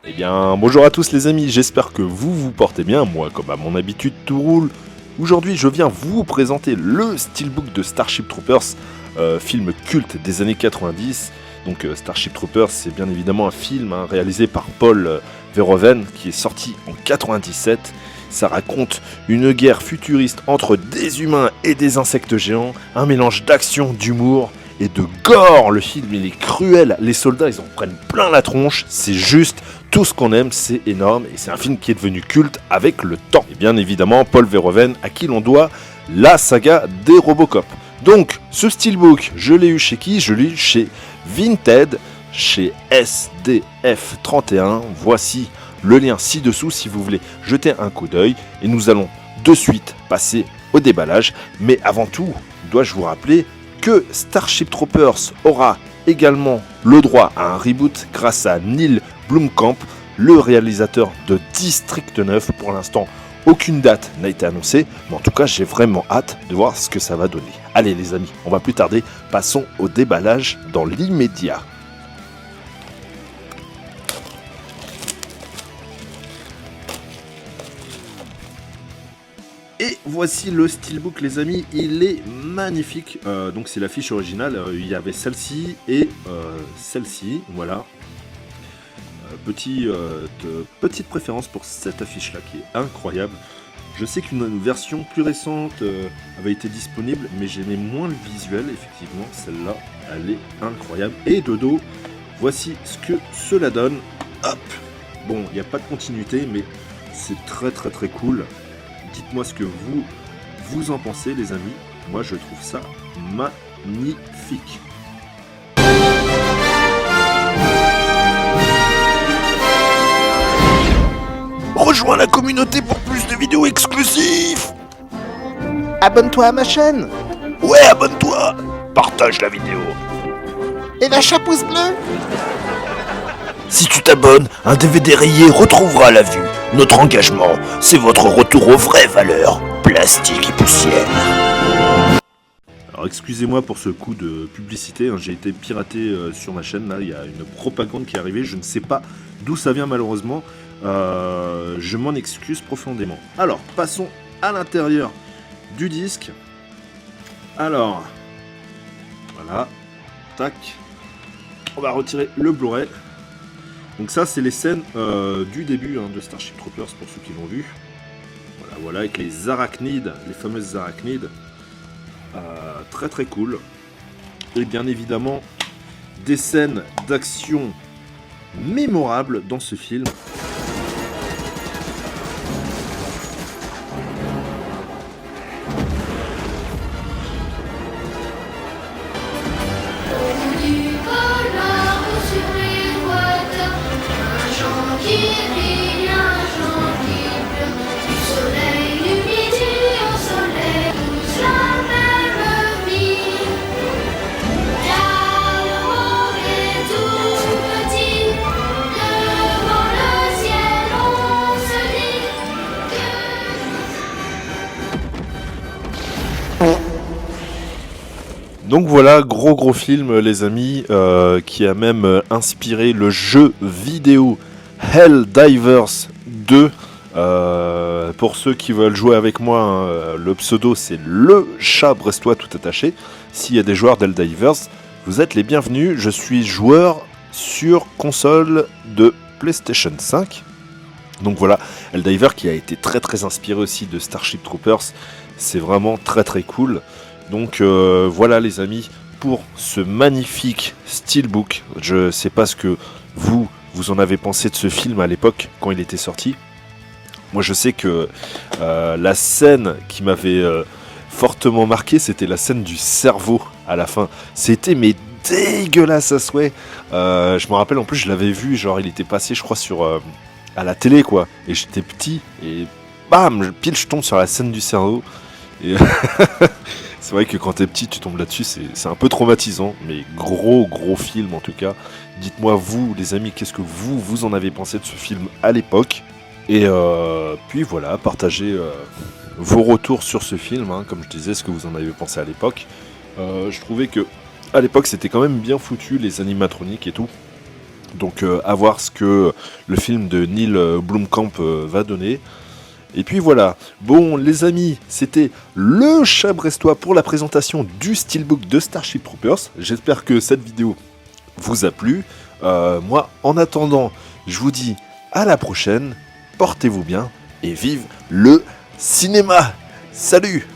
Eh bien, bonjour à tous les amis, j'espère que vous portez bien, moi comme à mon habitude tout roule. Aujourd'hui je viens vous présenter le Steelbook de Starship Troopers, film culte des années 90. Donc Starship Troopers c'est bien évidemment un film réalisé par Paul Verhoeven qui est sorti en 97. Ça raconte une guerre futuriste entre des humains et des insectes géants, un mélange d'action, d'humour et de gore. Le film il est cruel, les soldats ils en prennent plein la tronche, c'est juste tout ce qu'on aime, c'est énorme et c'est un film qui est devenu culte avec le temps. Et bien évidemment Paul Verhoeven à qui l'on doit la saga des Robocop. Donc ce Steelbook, je l'ai eu chez qui? Je l'ai eu chez Vinted, chez SDF31. Voici le lien ci-dessous si vous voulez jeter un coup d'œil et nous allons de suite passer au déballage. Mais avant tout, dois-je vous rappeler que Starship Troopers aura également le droit à un reboot grâce à Neil Blomkamp, le réalisateur de District 9. Pour l'instant, aucune date n'a été annoncée, mais en tout cas, j'ai vraiment hâte de voir ce que ça va donner. Allez les amis, on va plus tarder, passons au déballage dans l'immédiat. Et voici le Steelbook les amis, il est magnifique, donc c'est l'affiche originale, il y avait celle-ci et celle-ci, voilà. Petite préférence pour cette affiche là qui est incroyable. Je sais qu'une version plus récente avait été disponible, mais j'aimais moins le visuel, effectivement, celle-là, elle est incroyable. Et de dos, voici ce que cela donne, hop. Bon, il n'y a pas de continuité, mais c'est très cool. Dites-moi ce que vous en pensez les amis, moi je trouve ça magnifique. Rejoins la communauté pour plus de vidéos exclusives. Abonne-toi à ma chaîne. Ouais, abonne-toi. Partage la vidéo. Et lâche un pouce bleu. Si tu t'abonnes, un DVD rayé retrouvera la vue. Notre engagement, c'est votre retour aux vraies valeurs, plastique et poussière. Alors excusez-moi pour ce coup de publicité, j'ai été piraté sur ma chaîne, là il y a une propagande qui est arrivée, je ne sais pas d'où ça vient malheureusement, je m'en excuse profondément. Alors passons à l'intérieur du disque. Alors, voilà, tac, on va retirer le Blu-ray. Donc ça c'est les scènes du début de Starship Troopers pour ceux qui l'ont vu. Voilà, avec les arachnides, les fameuses arachnides. Très cool. Et bien évidemment, des scènes d'action mémorables dans ce film. Donc voilà, gros film les amis, qui a même inspiré le jeu vidéo Helldivers 2. Pour ceux qui veulent jouer avec moi, le pseudo c'est le chat brestois tout attaché. S'il y a des joueurs d'Helldivers, vous êtes les bienvenus. Je suis joueur sur console de PlayStation 5. Donc voilà, Helldiver qui a été très inspiré aussi de Starship Troopers. C'est vraiment très cool. Donc voilà les amis, pour ce magnifique Steelbook. Je sais pas ce que vous en avez pensé de ce film à l'époque, quand il était sorti. Moi je sais que la scène qui m'avait fortement marqué, c'était la scène du cerveau à la fin. C'était mais dégueulasse à souhait. Je me rappelle en plus, je l'avais vu, genre il était passé je crois sur à la télé quoi. Et j'étais petit et bam, pile je tombe sur la scène du cerveau. Et c'est vrai que quand t'es petit, tu tombes là-dessus, c'est un peu traumatisant, mais gros film en tout cas. Dites-moi vous, les amis, qu'est-ce que vous en avez pensé de ce film à l'époque. Et puis voilà, partagez vos retours sur ce film, comme je disais, ce que vous en avez pensé à l'époque. Je trouvais que À l'époque, c'était quand même bien foutu, les animatroniques et tout. Donc à voir ce que le film de Neil Blomkamp va donner. Et puis voilà. Bon les amis, c'était le chat brestois pour la présentation du Steelbook de Starship Troopers. J'espère que cette vidéo vous a plu. Moi, en attendant, je vous dis à la prochaine. Portez-vous bien et vive le cinéma. Salut!